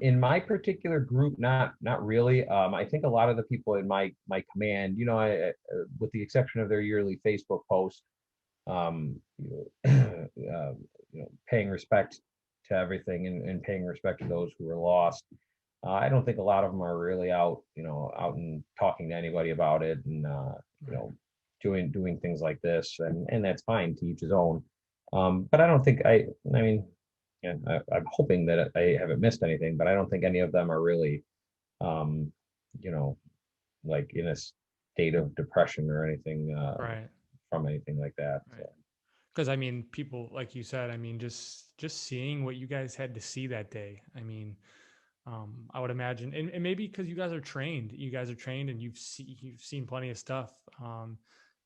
In my particular group, not really. I think a lot of the people in my command, with the exception of their yearly Facebook post, paying respect to everything and paying respect to those who were lost. I don't think a lot of them are really out and talking to anybody about it, and doing things like this, and that's fine, to each his own. But I don't think I mean, yeah, I'm hoping that I haven't missed anything, but I don't think any of them are really, um, like in a state of depression or anything, Right. from anything like that. Right. Because I mean, people like you said, I mean, just seeing what you guys had to see that day. I mean, I would imagine, and maybe because you guys are trained, and you've seen plenty of stuff.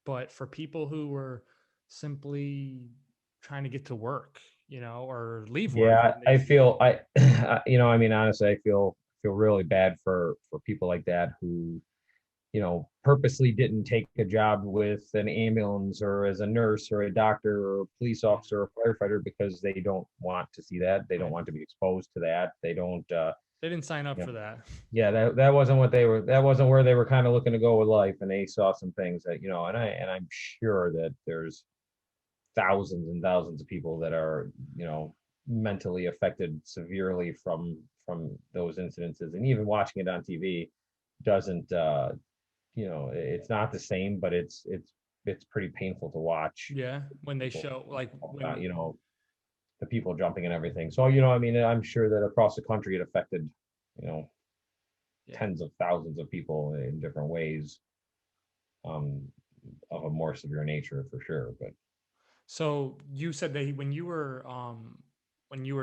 But for people who were simply trying to get to work, or leave work, Yeah, and I feel I mean, honestly, I feel really bad for people like that who, purposely didn't take a job with an ambulance or as a nurse or a doctor or a police officer or firefighter because they don't want to see that. They don't Right. want to be exposed to that. They don't, They didn't sign up for that. Yeah, that wasn't what they were. That wasn't where they were kind of looking to go with life, and they saw some things that and I'm sure that there's thousands and thousands of people that are mentally affected severely from those incidences, and even watching it on TV doesn't it's not the same, but it's pretty painful to watch. Yeah, when they show like when, the people jumping and everything. So I mean, I'm sure that across the country it affected tens of thousands of people in different ways, of a more severe nature for sure. But so you said that when you were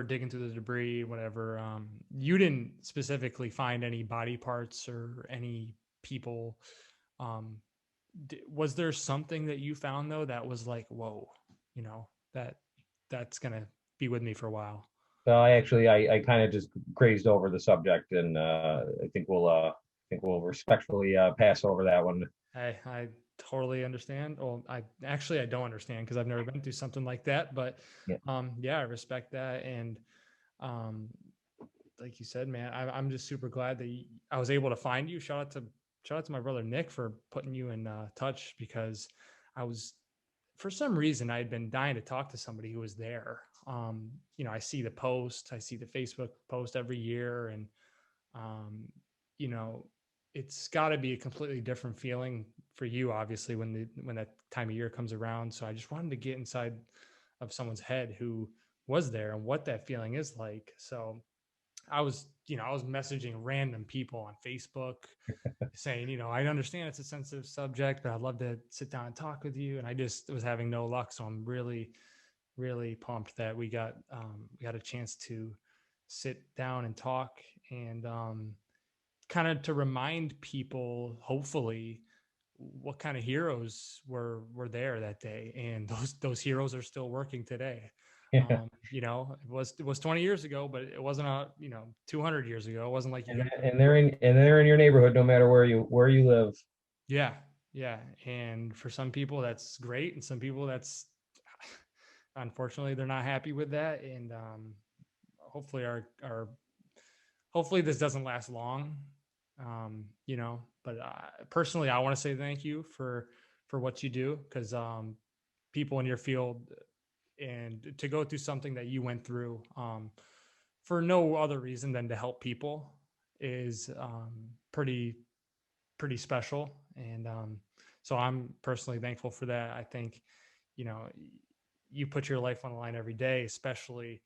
digging through the debris, whatever, you didn't specifically find any body parts or any people. Was there something that you found though that was like, whoa, that's gonna be with me for a while? I kind of just grazed over the subject, and I think we'll respectfully pass over that one. I totally understand. Well, I don't understand because I've never been through something like that, but yeah, I respect that. And like you said, man, I'm just super glad that I was able to find you. Shout out to my brother Nick for putting you in touch, because for some reason I had been dying to talk to somebody who was there. I see the Facebook post every year, and it's got to be a completely different feeling for you, obviously, when that time of year comes around. So I just wanted to get inside of someone's head who was there and what that feeling is like. So I was messaging random people on Facebook saying, I understand it's a sensitive subject, but I'd love to sit down and talk with you. And I just was having no luck. So I'm really, really pumped that we got a chance to sit down and talk, and kind of to remind people, hopefully, what kind of heroes were there that day. And those heroes are still working today. Yeah. It was 20 years ago, but it wasn't 200 years ago. It wasn't like and they're in your neighborhood no matter where you live. Yeah. And for some people that's great, and some people that's unfortunately they're not happy with that. And hopefully hopefully this doesn't last long. But personally, I want to say thank you for what you do, because people in your field, and to go through something that you went through for no other reason than to help people is pretty special. And so I'm personally thankful for that. I think you put your life on the line every day, especially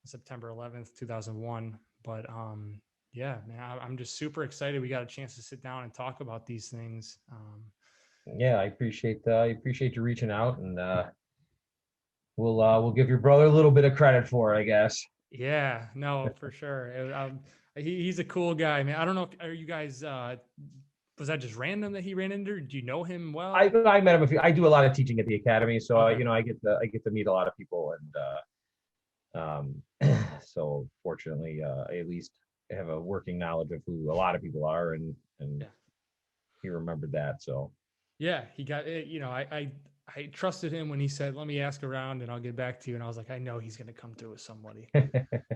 September 11th 2001. But yeah, man, I'm just super excited we got a chance to sit down and talk about these things. Yeah, I appreciate you reaching out, and we'll give your brother a little bit of credit for it, I guess. Yeah, no, for sure. He's a cool guy, man. I don't know, are you guys was that just random that he ran into? Do you know him well? I met him I do a lot of teaching at the academy, so Okay. I get to meet a lot of people, and so fortunately, I at least have a working knowledge of who a lot of people are, and Yeah. he remembered that. So Yeah, he got it. I trusted him when he said, "Let me ask around and I'll get back to you." And I was like, I know he's going to come through with somebody.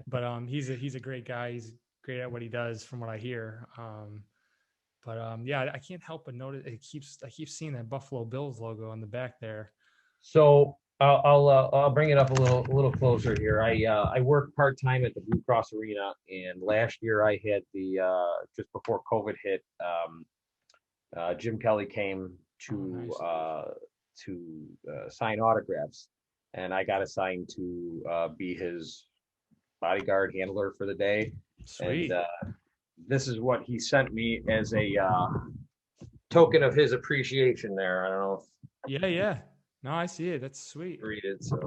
But he's a great guy. He's great at what he does, from what I hear. Yeah, I can't help but notice I keep seeing that Buffalo Bills logo on the back there. So I'll bring it up a little closer here. I work part-time at the Blue Cross Arena, and last year I had just before COVID hit, Jim Kelly came to sign autographs, and I got assigned to be his bodyguard handler for the day. Sweet. And this is what he sent me as a token of his appreciation there. I don't know if Yeah. No, I see it. That's sweet. read it. So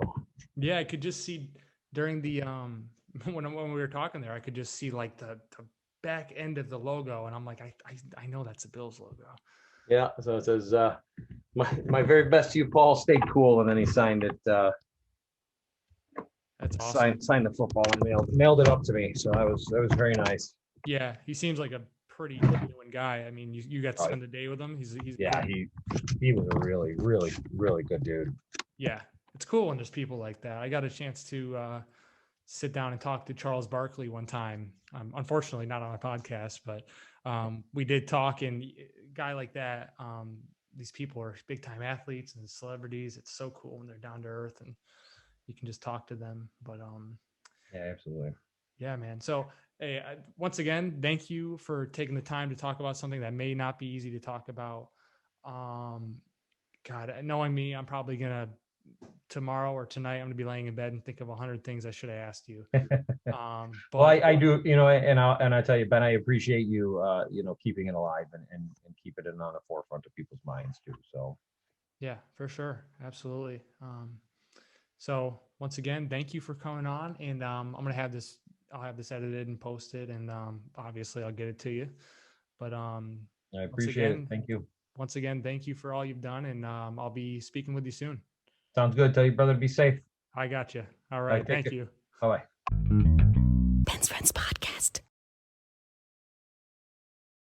yeah, I could just see during the when we were talking there, I could just see like the back end of the logo, and I'm like, I know that's a Bills logo. yeah, so it says my very best to you, Paul. Stay cool, and then he signed it. That's awesome. Signed the football and mailed it up to me. So that was very nice. Yeah, he seems like a pretty genuine guy. I mean, you got to spend a day with him. He's Yeah, he was a really, really, really good dude. Yeah, it's cool when there's people like that. I got a chance to sit down and talk to Charles Barkley one time. Unfortunately, not on a podcast, but we did talk. And a guy like that, these people are big time athletes and celebrities. It's so cool when they're down to earth and you can just talk to them. But Yeah, absolutely. yeah, man. So hey, once again, thank you for taking the time to talk about something that may not be easy to talk about. God, knowing me, I'm probably gonna tomorrow or tonight, I'm gonna be laying in bed and think of 100 things I should have asked you. But Well, I do, and I tell you, Ben, I appreciate you, keeping it alive and keeping it on the forefront of people's minds too. So yeah, for sure, absolutely. So once again, thank you for coming on, and I'm gonna have this. I'll have this edited and posted, and obviously I'll get it to you. But I appreciate it. Thank you. Once again, thank you for all you've done, and I'll be speaking with you soon. Sounds good. Tell your brother to be safe. I got you. All right. Thank you. Bye bye.